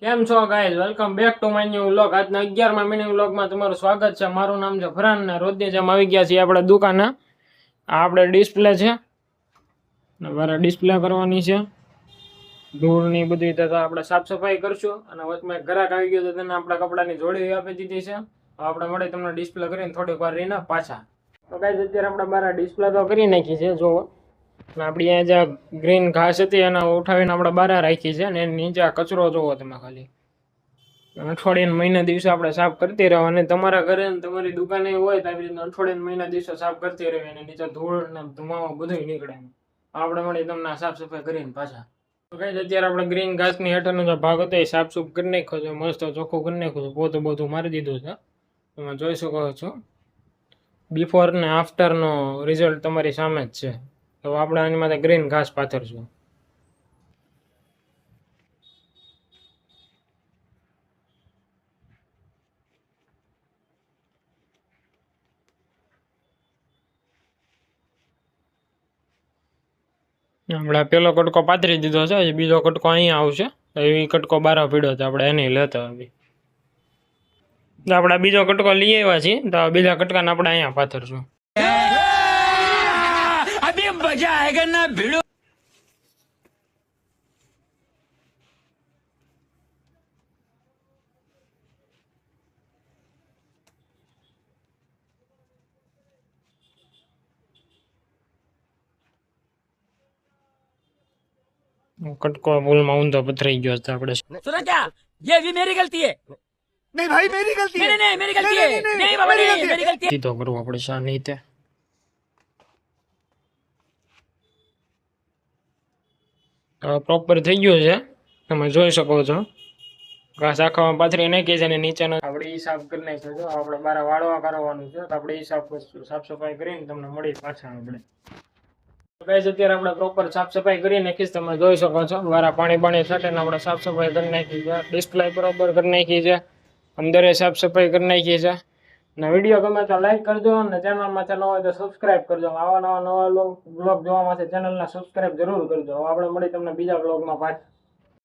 કેમ છો guys, welcome back to my new vlog. આજના 11મા મિની વ્લોગમાં તમારું સ્વાગત છે. મારું નામ છે ફરહાન ને રોજની જેમ આવી ગયા છીએ આપણે દુકાને. આ આપણે ડિસ્પ્લે છે ને મારે ડિસ્પ્લે કરવાની છે. ધૂળની બધી તથા આપણે સાફ સફાઈ કરશું અને વચમાં એક ગ્રાહક આવી ગયો તો તેને આપણે કપડાની જોડી આપી દીધી છે. આપણે મળે તમને ડિસ્પ્લે કરીને થોડીક વાર રહીને પાછા. તો ગાઈઝ અત્યારે આપણે બાર ડિસ્પ્લે તો કરી નાખી છે. જો આપણી અહીંયા જ્યાં ગ્રીન ઘાસ હતી એને ઉઠાવીને આપણે બહાર રાખી છે ને એની નીચે કચરો જોવો તમે ખાલી. અઠવાડિયાના મહિના દિવસે આપણે સાફ કરતી રહો અને તમારા ઘરે ને તમારી દુકાને હોય તો આવી રીતના અઠવાડિયાના મહિના દિવસે સાફ કરતી રહેવી અને નીચે ધૂળ ને ધુમાવો બધું નીકળે. આપણે મળી તમને સાફ સફાઈ કરીને પાછા. તો કઈ અત્યારે આપણે ગ્રીન ઘાસની હેઠળનો જે ભાગ હતો એ સાફ સૂફ કરી નાખ્યો છે, મસ્ત ચોખ્ખું કરી નાખ્યું છે, પોતું બધું મારી દીધું છે. તમે જોઈ શકો છો બિફોર ને આફ્ટરનો રિઝલ્ટ તમારી સામે જ છે. તો આપણે આની માટે ગ્રીન ઘાસ પાથરશું. આપણે પેલો કટકો પાથરી દીધો છે, બીજો કટકો અહીંયા આવશે. એ કટકો બાર પીડ્યો તો આપણે એની લેતા આવી. આપણે બીજો કટકો લઈ આવ્યા છીએ તો બીજા કટકાને આપણે અહીંયા પાથરશું. અભી મજા આયેગા ના ભીડો. कटको बोल में ऊंधो पथराई गयो था આપણે. सुना क्या? ये भी मेरी गलती है. नहीं भाई मेरी गलती है. नहीं मेरी गलती है. नहीं बाबा नहीं मेरी गलती है. સીધો કરવો આપણે શાની તે. પ્રોપર થઈ ગયું છે, તમે જોઈ શકો છો. ઘાસ આખામાં પાથરી નાખી છે અને નીચેનો આપણે ઈ સાફ કરી નાખ્યો છે. આપણે બાર વાળવા કરવાનું છે તો આપણે ઈ સાફ સફાઈ કરીને તમને મળી પાછા. આપણે ગાઈસ અત્યારે આપણે પ્રોપર સાફ સફાઈ કરી નાખી, તમે જોઈ શકો છો. વારા પાણી છાંટીને આપણે સાફ સફાઈ કરી નાખી છે. ડિસ્પ્લે બરોબર કરી નાખી છે, અંદરે સાફ સફાઈ કરી નાખી છે. અને વિડીયો ગમે તો લાઈક કરજો અને ચેનલમાં ન હોય તો સબસ્ક્રાઇબ કરજો. આવા નવા બ્લોગ જોવા માટે ચેનલને સબસ્ક્રાઇબ જરૂર કરજો. આપણે મળી તમને બીજા બ્લોગમાં પાછા.